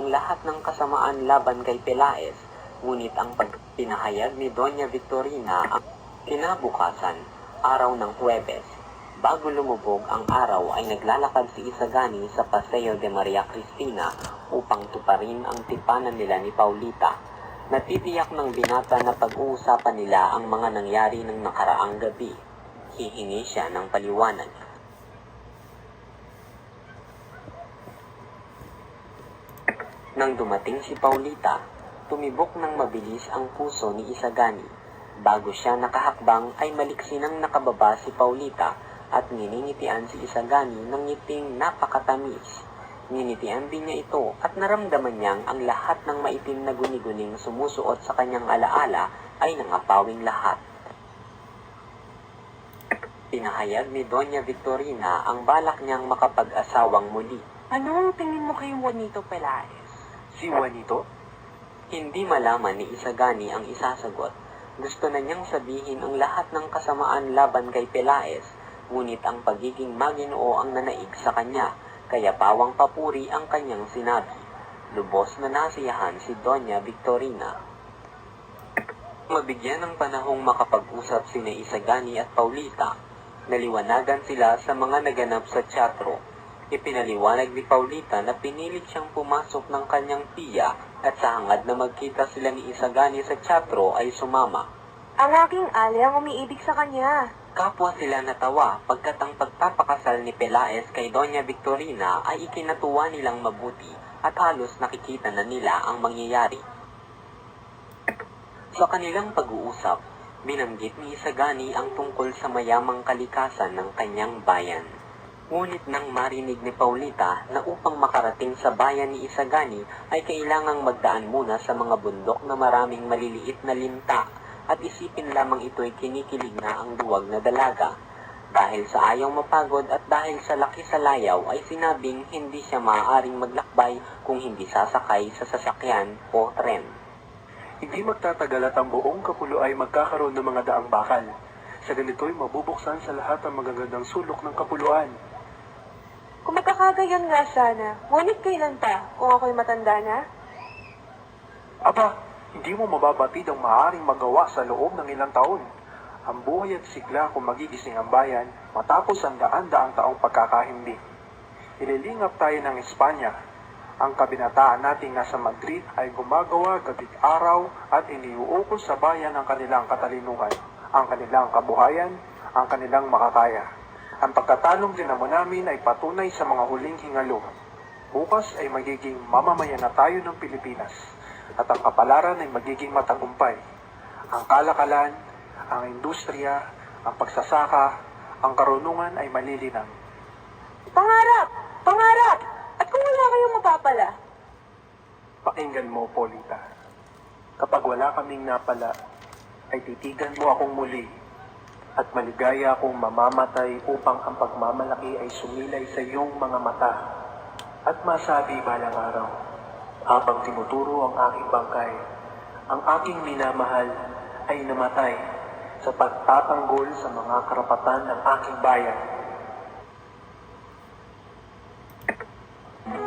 ang lahat ng kasamaan laban kay Pelaez, ngunit ang pagpinahayag ni Doña Victorina ang kinabukasan, araw ng Huwebes. Bago lumubog ang araw ay naglalakad si Isagani sa Paseo de Maria Cristina upang tuparin ang tipanan nila ni Paulita. Natitiyak ng binata na pag-uusapan nila ang mga nangyari ng nakaraang gabi. Hihingi siya ng paliwanag. Nang dumating si Paulita, tumibok ng mabilis ang puso ni Isagani. Bago siya nakahakbang ay maliksi nang nakababa si Paulita at niningitian si Isagani ng ngiting napakatamis. Ninitian din niya ito at naramdaman niyang ang lahat ng maitim na guni-guning sumusuot sa kanyang alaala ay nangapawing lahat. Pinahayag ni Doña Victorina ang balak niyang makapag-asawang muli. Ano ang tingin mo kay Juanito Pelaez? Si Juanito? Hindi malaman ni Isagani ang isasagot. Gusto na niyang sabihin ang lahat ng kasamaan laban kay Pelaez, ngunit ang pagiging maginoo ang nanaig sa kanya, kaya pawang papuri ang kanyang sinabi. Lubos na nasiyahan si Doña Victorina. Mabigyan ng panahong makapag-usap sina Isagani at Paulita. Naliwanagan sila sa mga naganap sa teatro. Ipinaliwanag ni Paulita na pinilit siyang pumasok ng kanyang tiya at sa hangad na magkita sila ni Isagani sa teatro ay sumama. Ang aking ali ang umiibig sa kanya. Kapwa sila natawa pagkat ang pagpapakasal ni Pelaez kay Doña Victorina ay ikinatuwa nilang mabuti at halos nakikita na nila ang mangyayari. Sa kanilang pag-uusap, binanggit ni Isagani ang tungkol sa mayamang kalikasan ng kanyang bayan. Ngunit nang marinig ni Paulita na upang makarating sa bayan ni Isagani ay kailangang magdaan muna sa mga bundok na maraming maliliit na linta at isipin lamang ito'y kinikilig na ang duwag na dalaga. Dahil sa ayaw mapagod at dahil sa laki sa layaw ay sinabing hindi siya maaaring maglakbay kung hindi sasakay sa sasakyan o tren. Hindi magtatagal at ang buong Kapulu ay magkakaroon ng mga daang bakal. Sa ganito'y mabubuksan sa lahat ang magagandang sulok ng Kapuluan. Kung magkakagayon nga sana, ngunit kailan pa kung ako'y matanda na? Aba, hindi mo mababatid ang maaaring magawa sa loob ng ilang taon. Ang buhay at sigla kung magigising ang bayan matapos ang daan-daang taong pagkakahimbi. Ililingap tayo ng Espanya. Ang kabinataan nating nasa Madrid ay gumagawa gabing araw at iniuukol sa bayan ang kanilang katalinuhan, ang kanilang kabuhayan, ang kanilang makakaya. Ang pagkatalong dinamo namin ay patunay sa mga huling hingalo. Bukas ay magiging mamamayan na tayo ng Pilipinas at ang kapalaran ay magiging matagumpay. Ang kalakalan, ang industriya, ang pagsasaka, ang karunungan ay malilinang. Pangarap! Pangarap! At kung wala kayong mapapala? Pakinggan mo, Paulita. Kapag wala kaming napala, ay titigan mo akong muli at maligaya akong mamamatay upang ang pagmamalaki ay sumilay sa iyong mga mata at masabi balang araw, habang tinuturo ang aking bangkay, ang aking minamahal ay namatay sa pagtatanggol sa mga karapatan ng aking bayan.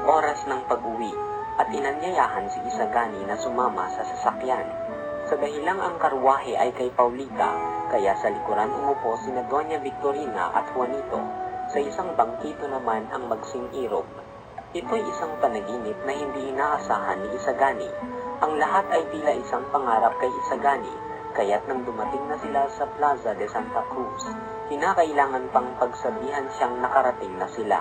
Oras ng pag-uwi at inanyayahan si Isagani na sumama sa sasakyan. Sa dahilang ang karwahe ay kay Paulita, kaya sa likuran umupo sina Doña Victorina at Juanito. Sa isang bangkito naman ang magsing irog. Ito'y isang panaginip na hindi inaasahan ni Isagani. Ang lahat ay tila isang pangarap kay Isagani, kaya't nang dumating na sila sa Plaza de Santa Cruz, kinakailangan pang pagsabihan siyang nakarating na sila.